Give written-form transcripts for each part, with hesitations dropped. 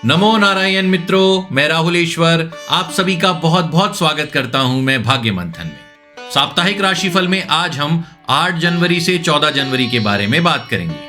नमो नारायण मित्रों, मैं राहुल ईश्वर आप सभी का बहुत बहुत स्वागत करता हूं मैं भाग्य मंथन में। साप्ताहिक राशिफल में आज हम 8 जनवरी से 14 जनवरी के बारे में बात करेंगे।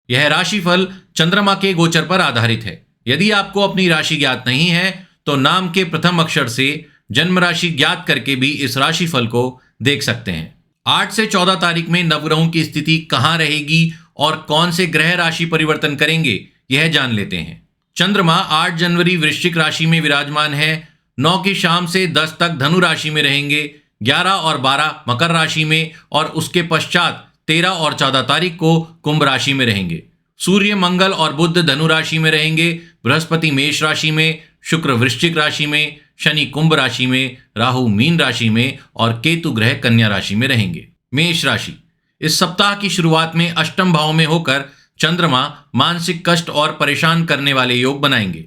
यह राशिफल चंद्रमा के गोचर पर आधारित है। यदि आपको अपनी राशि ज्ञात नहीं है तो नाम के प्रथम अक्षर से जन्म राशि ज्ञात करके भी इस राशिफल को देख सकते हैं। 8 से 14 तारीख में नवग्रहों की स्थिति कहां रहेगी और कौन से ग्रह राशि परिवर्तन करेंगे, यह जान लेते हैं। चंद्रमा 8 जनवरी वृश्चिक राशि में विराजमान है। 9 की शाम से 10 तक धनु राशि में रहेंगे। 11 और 12 मकर राशि में और उसके पश्चात 13 और 14 तारीख को कुंभ राशि में रहेंगे। सूर्य, मंगल और बुध धनु राशि में रहेंगे। बृहस्पति मेष राशि में, शुक्र वृश्चिक राशि में, शनि कुंभ राशि में, राहु मीन राशि में और केतु ग्रह कन्या राशि में रहेंगे। मेष राशि, इस सप्ताह की शुरुआत में अष्टम भाव में होकर चंद्रमा मानसिक कष्ट और परेशान करने वाले योग बनाएंगे।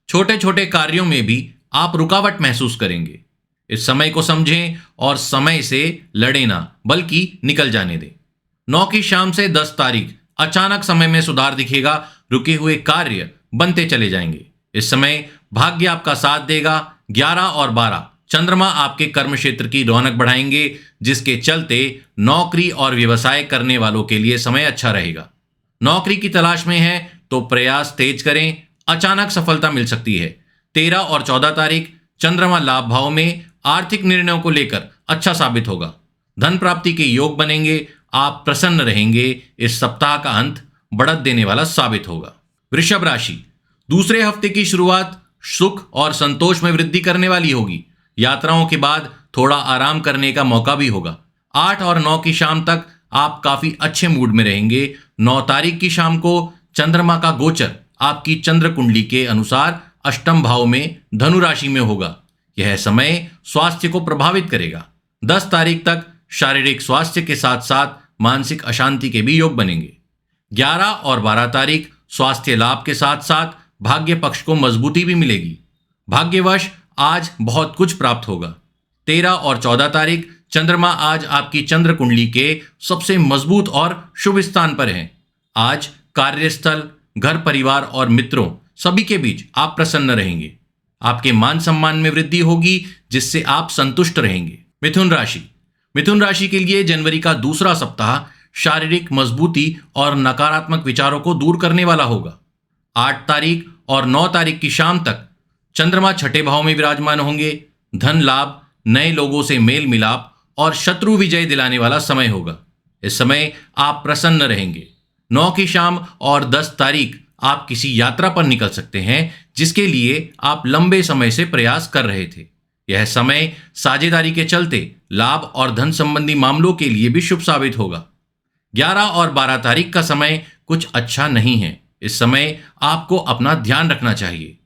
छोटे छोटे कार्यों में भी आप रुकावट महसूस करेंगे। इस समय को समझें और समय से लड़े ना बल्कि निकल जाने दें। 9 की शाम से 10 तारीख अचानक समय में सुधार दिखेगा। रुके हुए कार्य बनते चले जाएंगे। इस समय भाग्य आपका साथ देगा। 11 और 12 चंद्रमा आपके कर्म क्षेत्र की रौनक बढ़ाएंगे, जिसके चलते नौकरी और व्यवसाय करने वालों के लिए समय अच्छा रहेगा। नौकरी की तलाश में है तो प्रयास तेज करें, अचानक सफलता मिल सकती है। 13 और 14 तारीख चंद्रमा लाभ भाव में आर्थिक निर्णयों को लेकर अच्छा साबित होगा। धन प्राप्ति के योग बनेंगे। आप प्रसन्न रहेंगे। इस सप्ताह का अंत बढ़त देने वाला साबित होगा। वृषभ राशि, दूसरे हफ्ते की शुरुआत सुख और संतोष में वृद्धि करने वाली होगी। यात्राओं के बाद थोड़ा आराम करने का मौका भी होगा। 8 और 9 की शाम तक आप काफी अच्छे मूड में रहेंगे। 9 तारीख की शाम को चंद्रमा का गोचर आपकी चंद्र कुंडली के अनुसार अष्टम भाव में धनु राशि में होगा। यह समय स्वास्थ्य को प्रभावित करेगा। 10 तारीख तक शारीरिक स्वास्थ्य के साथ साथ मानसिक अशांति के भी योग बनेंगे। 11 और 12 तारीख स्वास्थ्य लाभ के साथ साथ भाग्य पक्ष को मजबूती भी मिलेगी। भाग्यवश आज बहुत कुछ प्राप्त होगा। 13 और 14 तारीख चंद्रमा आज आपकी चंद्र कुंडली के सबसे मजबूत और शुभ स्थान पर हैं। आज कार्यस्थल, घर परिवार और मित्रों सभी के बीच आप प्रसन्न रहेंगे। आपके मान सम्मान में वृद्धि होगी, जिससे आप संतुष्ट रहेंगे। मिथुन राशि के लिए जनवरी का दूसरा सप्ताह शारीरिक मजबूती और नकारात्मक विचारों को दूर करने वाला होगा। 8 तारीख और 9 तारीख की शाम तक चंद्रमा छठे भाव में विराजमान होंगे। धन लाभ, नए लोगों से मेल मिलाप और शत्रु विजय दिलाने वाला समय होगा। इस समय आप प्रसन्न रहेंगे। 9 की शाम और 10 तारीख आप किसी यात्रा पर निकल सकते हैं, जिसके लिए आप लंबे समय से प्रयास कर रहे थे। यह समय साझेदारी के चलते लाभ और धन संबंधी मामलों के लिए भी शुभ साबित होगा। 11 और 12 तारीख का समय कुछ अच्छा नहीं है। इस समय आपको अपना ध्यान रखना चाहिए।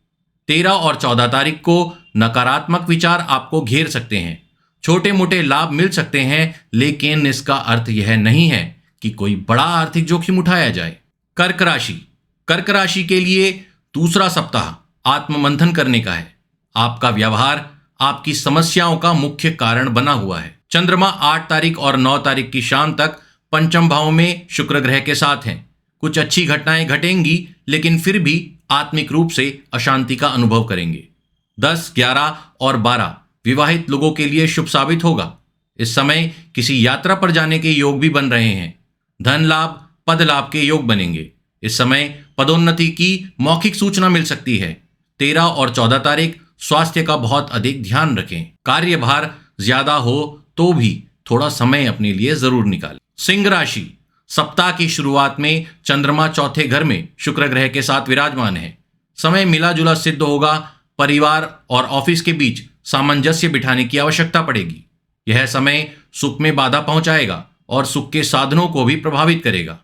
13 और 14 तारीख को नकारात्मक विचार आपको घेर सकते हैं। छोटे मोटे लाभ मिल सकते हैं, लेकिन इसका अर्थ यह नहीं है कि कोई बड़ा आर्थिक जोखिम उठाया जाए। कर्क राशि के लिए दूसरा सप्ताह आत्ममंथन करने का है। आपका व्यवहार आपकी समस्याओं का मुख्य कारण बना हुआ है। चंद्रमा 8 तारीख और 9 तारीख की शाम तक पंचम भाव में शुक्र ग्रह के साथ हैं। कुछ अच्छी घटनाएं घटेंगी, लेकिन फिर भी आत्मिक रूप से अशांति का अनुभव करेंगे। 10, 11 और 12 विवाहित लोगों के लिए शुभ साबित होगा। इस समय किसी यात्रा पर जाने के योग भी बन रहे हैं। धन लाभ, पद लाभ के योग बनेंगे। इस समय पदोन्नति की मौखिक सूचना मिल सकती है। 13 और 14 तारीख स्वास्थ्य का बहुत अधिक ध्यान रखें। कार्यभार ज्यादा हो तो भी थोड़ा समय अपने लिए जरूर निकालें। सिंह राशि, सप्ताह की शुरुआत में चंद्रमा चौथे घर में शुक्र ग्रह के साथ विराजमान है। समय मिला जुला सिद्ध होगा। परिवार और ऑफिस के बीच सामंजस्य बिठाने की आवश्यकता पड़ेगी। यह समय सुख में बाधा पहुंचाएगा और सुख के साधनों को भी प्रभावित करेगा।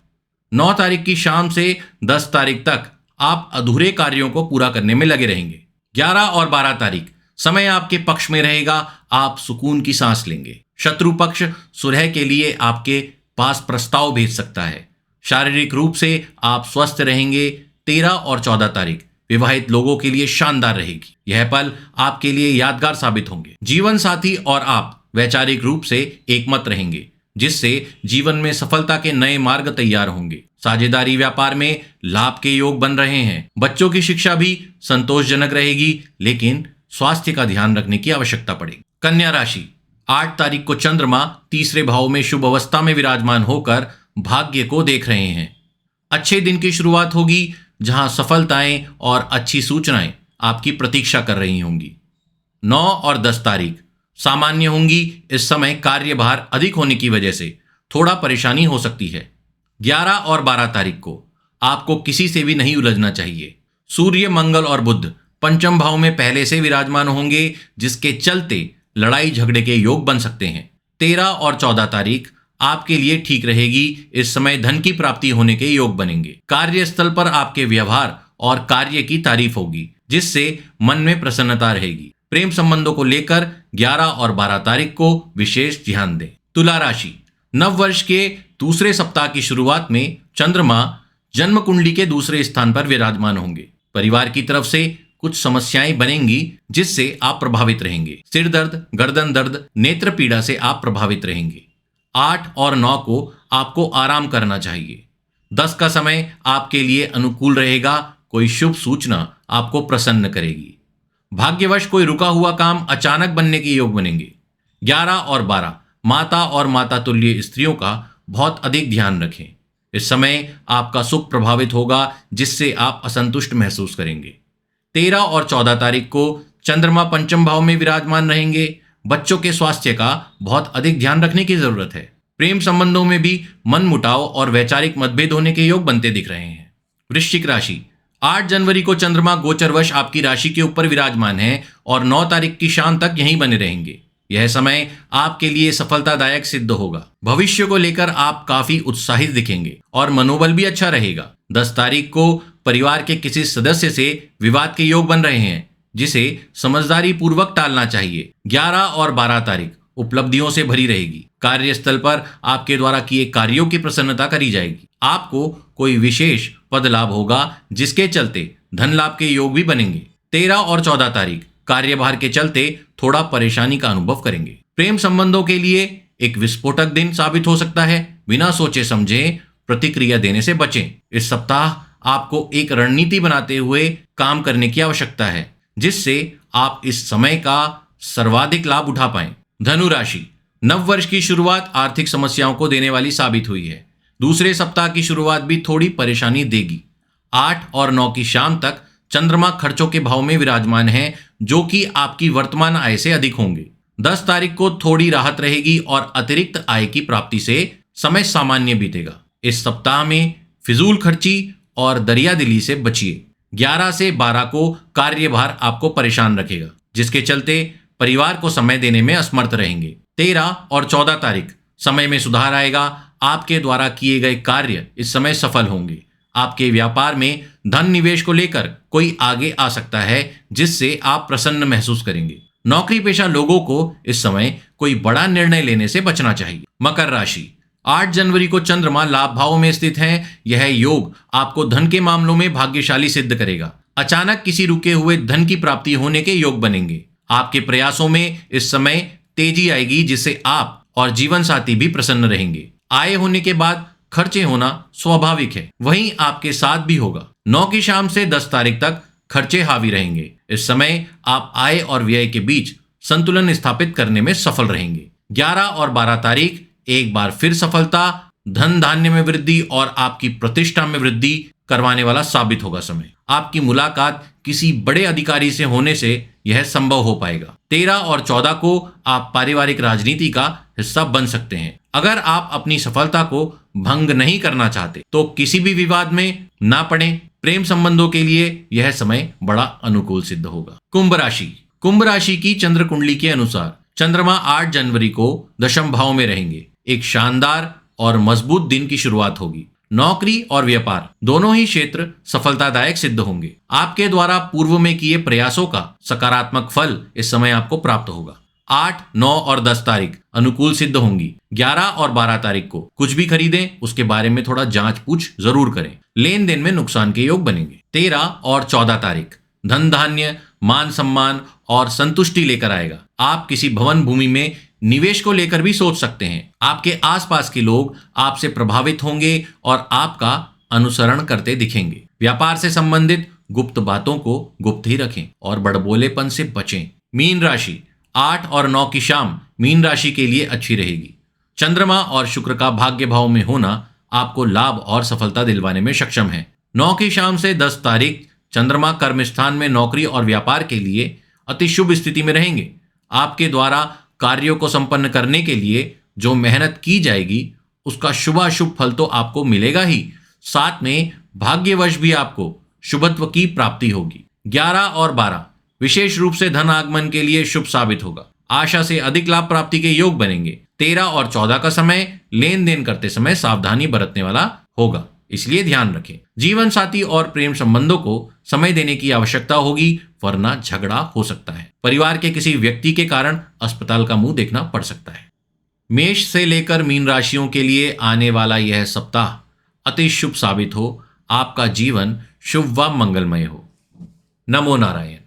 9 तारीख की शाम से 10 तारीख तक आप अधूरे कार्यों को पूरा करने में लगे रहेंगे। 11 और 12 तारीख समय आपके पक्ष में रहेगा। आप सुकून की सांस लेंगे। शत्रु पक्ष सुलह के लिए आपके पास प्रस्ताव भेज सकता है। शारीरिक रूप से आप स्वस्थ रहेंगे। 13 और 14 तारीख विवाहित लोगों के लिए शानदार रहेगी। यह पल आपके लिए यादगार साबित होंगे। जीवन साथी और आप वैचारिक रूप से एकमत रहेंगे, जिससे जीवन में सफलता के नए मार्ग तैयार होंगे। साझेदारी व्यापार में लाभ के योग बन रहे हैं। बच्चों की शिक्षा भी संतोषजनक रहेगी, लेकिन स्वास्थ्य का ध्यान रखने की आवश्यकता पड़ेगी। कन्या राशि, 8 तारीख को चंद्रमा तीसरे भाव में शुभ अवस्था में विराजमान होकर भाग्य को देख रहे हैं। अच्छे दिन की शुरुआत होगी, जहां सफलताएं और अच्छी सूचनाएं आपकी प्रतीक्षा कर रही होंगी। 9 और 10 तारीख सामान्य होंगी। इस समय कार्यभार अधिक होने की वजह से थोड़ा परेशानी हो सकती है। 11 और 12 तारीख को आपको किसी से भी नहीं उलझना चाहिए। सूर्य, मंगल और बुध पंचम भाव में पहले से विराजमान होंगे, जिसके चलते लड़ाई झगड़े के योग बन सकते हैं। 13 और 14 तारीख आपके लिए ठीक रहेगी। इस समय धन की प्राप्ति होने के योग बनेंगे। कार्यस्थल पर आपके व्यवहार और कार्य की तारीफ होगी, जिससे मन में प्रसन्नता रहेगी। प्रेम संबंधों को लेकर 11 और 12 तारीख को विशेष ध्यान दें। तुला राशि, नव वर्ष के दूसरे सप्ताह की शुरुआत में चंद्रमा जन्म कुंडली के दूसरे स्थान पर विराजमान होंगे। परिवार की तरफ से कुछ समस्याएं बनेंगी, जिससे आप प्रभावित रहेंगे। सिर दर्द, गर्दन दर्द, नेत्र पीड़ा से आप प्रभावित रहेंगे। 8 और 9 को आपको आराम करना चाहिए। 10 का समय आपके लिए अनुकूल रहेगा। कोई शुभ सूचना आपको प्रसन्न करेगी। भाग्यवश कोई रुका हुआ काम अचानक बनने के योग बनेंगे। 11 और 12 माता और माता तुल्य स्त्रियों का बहुत अधिक ध्यान रखें। इस समय आपका सुख प्रभावित होगा, जिससे आप असंतुष्ट महसूस करेंगे। 13 और 14 तारीख को चंद्रमा पंचम भाव में विराजमान रहेंगे। बच्चों के स्वास्थ्य का बहुत अधिक ध्यान रखने की जरूरत है। प्रेम संबंधों में भी मनमुटाव और वैचारिक मतभेद होने के योग बनते दिख रहे हैं। वृश्चिक राशि, 8 जनवरी को चंद्रमा गोचरवश आपकी राशि के ऊपर विराजमान है और 9 तारीख की शाम तक यहीं बने रहेंगे। यह समय आपके लिए सफलतादायक सिद्ध होगा। भविष्य को लेकर आप काफी उत्साहित दिखेंगे और मनोबल भी अच्छा रहेगा। 10 तारीख को परिवार के किसी सदस्य से विवाद के योग बन रहे हैं, जिसे समझदारी पूर्वक टालना चाहिए। 11 और 12 तारीख उपलब्धियों से भरी रहेगी। कार्यस्थल पर आपके द्वारा किए कार्यों की प्रसन्नता करी जाएगी। आपको कोई विशेष पद लाभ होगा, जिसके चलते धन लाभ के योग भी बनेंगे। 13 और 14 तारीख कार्यभार के चलते थोड़ा परेशानी का अनुभव करेंगे। प्रेम संबंधों के लिए एक विस्फोटक दिन साबित हो सकता है। बिना सोचे समझे प्रतिक्रिया देने से बचें। इस सप्ताह आपको एक रणनीति बनाते हुए काम करने की आवश्यकता है, जिससे आप इस समय का सर्वाधिक लाभ उठा पाएं। धनु राशि, नव वर्ष की शुरुआत आर्थिक समस्याओं को देने वाली साबित हुई है। दूसरे सप्ताह की शुरुआत भी थोड़ी परेशानी देगी। 8 और 9 की शाम तक चंद्रमा खर्चों के भाव में विराजमान है, जो कि आपकी वर्तमान आय से अधिक होंगे। 10 तारीख को थोड़ी राहत रहेगी और अतिरिक्त आय की प्राप्ति से समय सामान्य बीतेगा। इस सप्ताह में फिजूल खर्ची और दरियादिली से बचिए। 11 से 12 को कार्यभार आपको परेशान रखेगा, जिसके चलते परिवार को समय देने में असमर्थ रहेंगे। 13 और 14 तारीख समय में सुधार आएगा। आपके द्वारा किए गए कार्य इस समय सफल होंगे। आपके व्यापार में धन निवेश को लेकर कोई आगे आ सकता है, जिससे आप प्रसन्न महसूस करेंगे। नौकरी पेशा लोगों को इस समय कोई बड़ा निर्णय लेने से बचना चाहिए। मकर राशि, 8 जनवरी को चंद्रमा लाभ भाव में स्थित है। यह योग आपको धन के मामलों में भाग्यशाली सिद्ध करेगा। अचानक किसी रुके हुए धन की प्राप्ति होने के योग बनेंगे। आपके प्रयासों में इस समय तेजी आएगी, जिससे आप और जीवन साथी भी प्रसन्न रहेंगे। आय होने के बाद खर्चे होना स्वाभाविक है, वहीं आपके साथ भी होगा। 9 की शाम से 10 तारीख तक खर्चे हावी रहेंगे। इस समय आप आय और व्यय के बीच संतुलन स्थापित करने में सफल रहेंगे। 11 और 12 तारीख एक बार फिर सफलता, धन धान्य में वृद्धि और आपकी प्रतिष्ठा में वृद्धि करवाने वाला साबित होगा समय। आपकी मुलाकात किसी बड़े अधिकारी से होने से यह संभव हो पाएगा। 13 और 14 को आप पारिवारिक राजनीति का हिस्सा बन सकते हैं। अगर आप अपनी सफलता को भंग नहीं करना चाहते, तो किसी भी विवाद में ना पड़े। प्रेम संबंधों के लिए यह समय बड़ा अनुकूल सिद्ध होगा। कुंभ राशि की चंद्र कुंडली के अनुसार चंद्रमा 8 जनवरी को दशम भाव में रहेंगे। एक शानदार और मजबूत दिन की शुरुआत होगी। नौकरी और व्यापार दोनों ही क्षेत्र सफलतादायक सिद्ध होंगे। आपके द्वारा पूर्व में किए प्रयासों का सकारात्मक फल इस समय आपको प्राप्त होगा। 8, 9 और 10 तारीख अनुकूल सिद्ध होंगी। 11 और 12 तारीख को कुछ भी खरीदें उसके बारे में थोड़ा जांच पूछ जरूर करें। लेन देन में नुकसान के योग बनेंगे। 13 और 14 तारीख धन धान्य, मान सम्मान और संतुष्टि लेकर आएगा। आप किसी भवन भूमि में निवेश को लेकर भी सोच सकते हैं। आपके आसपास के लोग आपसे प्रभावित होंगे और आपका अनुसरण करते दिखेंगे। व्यापार से संबंधित गुप्त बातों को गुप्त ही रखें और बड़बोलेपन से बचें। मीन राशि 8 और 9 की शाम मीन राशि के लिए अच्छी रहेगी। चंद्रमा और शुक्र का भाग्य भाव में होना आपको लाभ और सफलता दिलवाने में सक्षम है। 9 की शाम से 10 तारीख चंद्रमा कर्म स्थान में नौकरी और व्यापार के लिए अति शुभ स्थिति में रहेंगे। आपके द्वारा कार्यों को संपन्न करने के लिए जो मेहनत की जाएगी उसका शुभाशुभ फल तो आपको मिलेगा ही, साथ में भाग्यवश भी आपको शुभत्व की प्राप्ति होगी। 11 और 12 विशेष रूप से धन आगमन के लिए शुभ साबित होगा। आशा से अधिक लाभ प्राप्ति के योग बनेंगे। 13 और 14 का समय लेन देन करते समय सावधानी बरतने वाला होगा, इसलिए ध्यान रखें। जीवन साथी और प्रेम संबंधों को समय देने की आवश्यकता होगी, वरना झगड़ा हो सकता है। परिवार के किसी व्यक्ति के कारण अस्पताल का मुंह देखना पड़ सकता है। मेष से लेकर मीन राशियों के लिए आने वाला यह सप्ताह अति शुभ साबित हो। आपका जीवन शुभ व मंगलमय हो। नमो नारायण।